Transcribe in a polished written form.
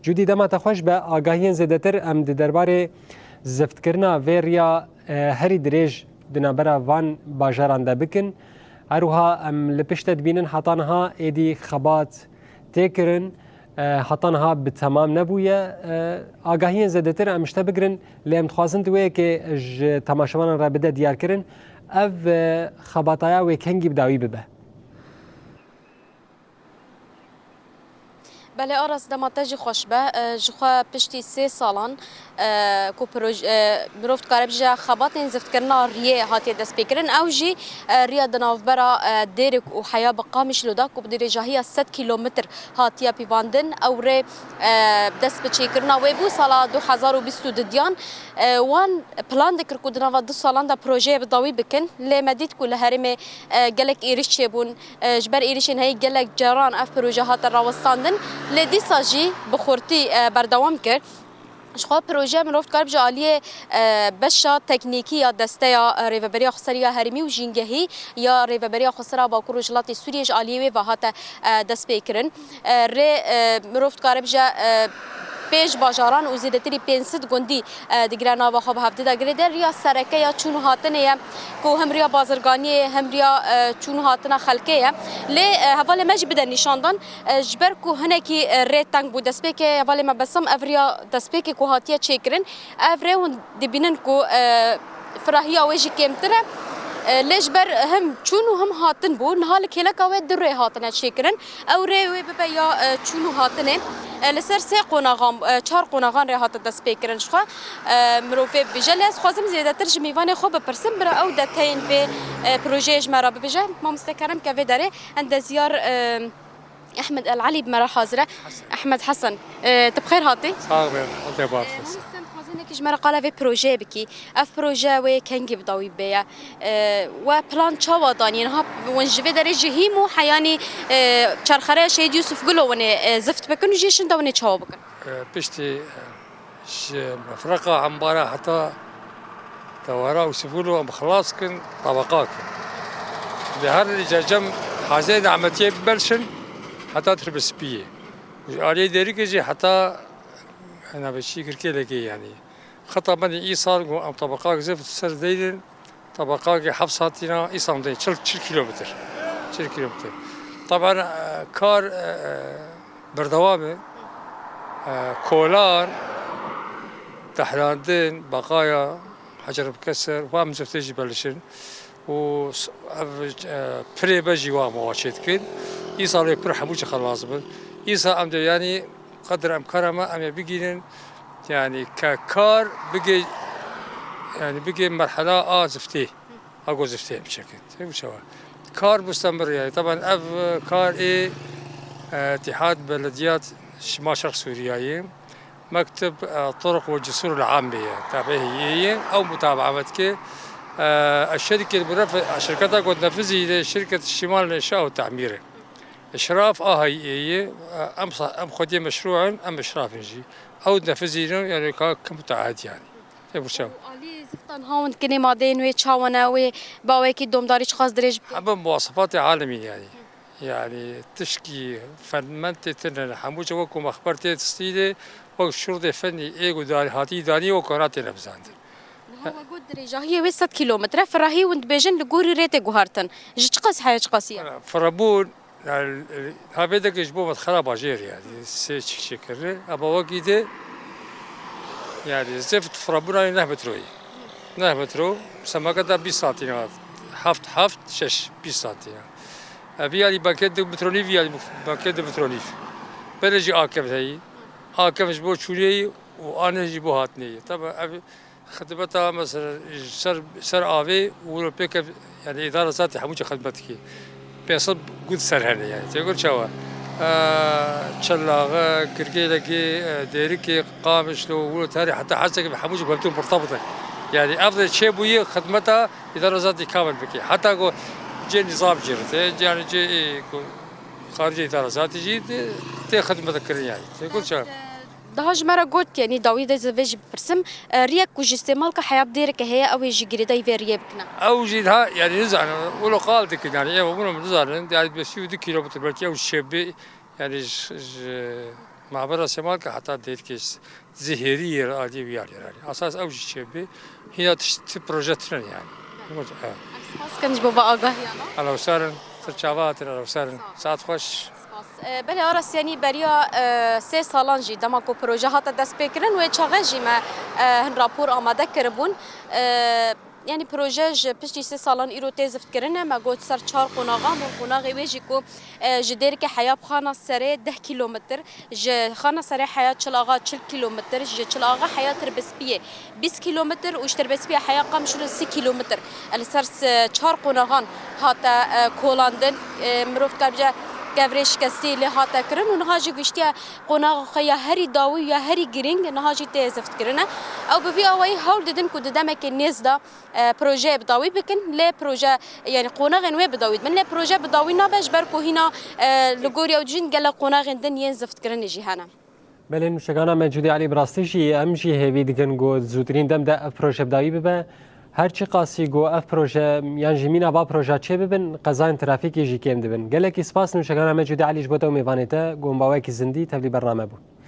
جودی دما تخوش به آگاهی زیادتر ام درباره زفتکرنا ویریا هری دریج دنبرا وان باجران ده بکن اروها ام لپشت بینن حتانها ایدی خبات تکرن حتانها بتمام نبویه آگاهی زیادتر امشته بگرن لیم خوازن دویه که تماشاوان را بده دیار کرن او خباتایا و کنگی بداوی ببه. بله آرس دماتج خوش به جخوا پشتی 3 سالان کو پروژ مروفت کارب جا خبات نزفت کرنا ریه هاتی دست بکرن او جی ریا دنافبرا دیرک و حیا بقامش لودا کو بدیر جاهی 100 کیلومتر هاتیا پیواندن او ری دست بچیکرنا و بو سالا 2022 دیان وان پلان دکر کو دناوا 2 سالان دا پروژه بداوی بکن لی مدید کو لهرمه گلک ایریش بون جبر ایریشن هی گلک جران اف پروژه هات راوستاندن لدی ساجی بخورتی بردوام کرد شخوا پروژه مروفت کارب جالیه بشا تکنیکی یا دسته یا ریوبریا خسریا هرمی و جینگهی یا ریوبریا خسرا با کروجلات سوریه جالیه و هات دست بکرن ری مروفت کارب جا پیش باجاران و زیادتری 500 گندی دیگر نوا خواب هفته داگری در ریا سرکه یا چون هاتنه کو هم ریا بازرگانی هم ریا چون هاتنه خلکه لی حواله مج بدن نشاندن جبر کو هنکی ری تنگ بود دست که حواله ما بسم افریا دست که کو هاتیه چیکرن افری و دبینن کو فراهیا وجه کمتره ليش بر هم شنو هم هاتن بو نهال كلا كوي دري هاتنا شكرن او ري ببيا شنو هاتنه لسر سه قوناغام 4 قوناغان ري هات دست بكرن شخوا مروفي بجلس خوازم زياده ترجمي وانه خو بپرسم برا او دتين في بروجيج مرا بجا ما مستكرم كفي داري عند زيار احمد العلي بمرا حاضره احمد حسن تبخير هاتي صاغر هاتي بارفس نكش مرة قال في بروجي بكي اف بروجي و كنجي بداوي بيا و بلان تشوا داني نها ونجفي درجه هيمو حياني چرخره شهید يوسف قلو وني زفت بكن جيشن دوني تشوا بكن بشتي مفرقه عمباره حتى توارا وسفولو ام خلاص كن طبقات بهر الجم حازين عمتيه بلشن حتى تربس بيه علي دريكي حتى انا بشي كركي يعني خطا بني ايصال او طبقات زفت سر ديدن طبقات حفصاتنا ايصال دي 3 كيلومتر 3 كيلومتر طبعا كار بردوامه كولار تحلاندين بقايا حجر مكسر وام زفتي بلشن و بري بجي وامواشيت كن ايصال يبر حموش خلاص بن ايصال ام يعني قدر امكانه ما ام بيجين يعني ككار بقي يعني بقي مرحله زفتيه اقول زفتيه بشكل وشوا كار مستمر يعني طبعا اف كار ايه اتحاد بلديات شمال شرق سوريا مكتب طرق والجسور العامه تابعيه او متابعه الشركه المنفذه شركتها قد نفذي شركه الشمال للانشاء والتعمير اشراف هي ام خدي مشروعا ام اشراف نجي او نفذي يعني كمتعهد يعني شو علي زفتان هاون كني مادين وي تشاونا وي باويكي دومداري خاص دريج حب مواصفات عالميه يعني تشكي فنمنت تن حموجه وكم اخبرتي تستيده وشرطه فني ايغو داري هاتي داني وكونات نفساند هو قد دريجه هي 100 كيلومتر فراهي وند بيجن لغوري ريت غوهرتن جيش قاس حاجه قاسيه فربون هابدك يجبو مدخلا باجير يعني سي شكر ابا وقيده يعني زفت فربنا نه مترو سماكتا 20 سنتيمتر حفت شش 20 سنتيمتر ابي علي باكيت مترونيف يعني باكيت مترونيف بلجي اكف هي اكف جبو شوري وانا جبو هاتني طبعا خدمتها مثلا سر آوي وبيك يعني إدارة ذاتي حموجة خدمتك بيصب قد سرهني يعني تقول شو شلاغة كركيلكي ديركي قامش لو ولو تاري حتى حسك حموجة بمتون مرتبطة يعني أفضل شيء بويه خدمتها إدارة ذاتي كامل بكي حتى أقول جي نظام جرت يعني جي خارج إدارة ذاتي جي تي خدمتك يعني تقول شو دهاج مرة قلت يعني داويد زفيج برسم ريك وجستمال كحياة ديرك هي أو يجي قريدا يفيريه بكنا أو جيدها يعني نزعل ولو قال دك يعني إيه ومنهم نزعل يعني بس يودي كيلومتر بركي أو الشاب يعني معبر سمال که حتی دید که زهری رادی ویاری رادی اساس اوج چه بی هي تشت پروژه ترن يعني سپاس کنج بابا آگاهیانا على وسارن ترچاوات على وسارن ساعت خوش بله آرس یعنی بریا 3 سالان جی دما کو پروژه هات دست بکرن و چاغه جی ما هن راپور آماده کربون يعني بروجه پشتی 3 سالان ایرو تزفت کرنه ما گوت سر 4 قناغه من قناغه ویجی کو جدیر که حیاب خانه سره 10 کیلومتر ج خانه سره حیات چلاغا 40 کیلومتر ج چلاغا حیات تربسپیه 20 کیلومتر و تربسپیه حیات قام شل 30 کیلومتر السر 4 قناغان هاتا کولاندن مروف کرجا گوریش کسی له هاتا کرن و نهاجی گشتیا قناغ خیا هری داوی یا هری گرینگ نهاجی تزفت کرنه او بفي اوي هول ددن كو ددمك الناس بروجي بداوي بكن لا بروجي يعني قناغ وي بداوي من لا بروجي بداوي نابش بركو هنا لغوريا وجين قال قناغ دن ينزفت کرن جهانا بله نوشگانا موجودی علی براستیشی امجی هوی دیگن گو زودترین دم ده پروژه بداوی ببه هرچی قاسی گو اف پروژه یان جمینا با پروژه چه ببن قزاین ترافیکی جی کم دبن گله کی سپاس نوشگانا موجودی علیش بوده و میوانیته گم باوی کی زندی تبلی برنامه بود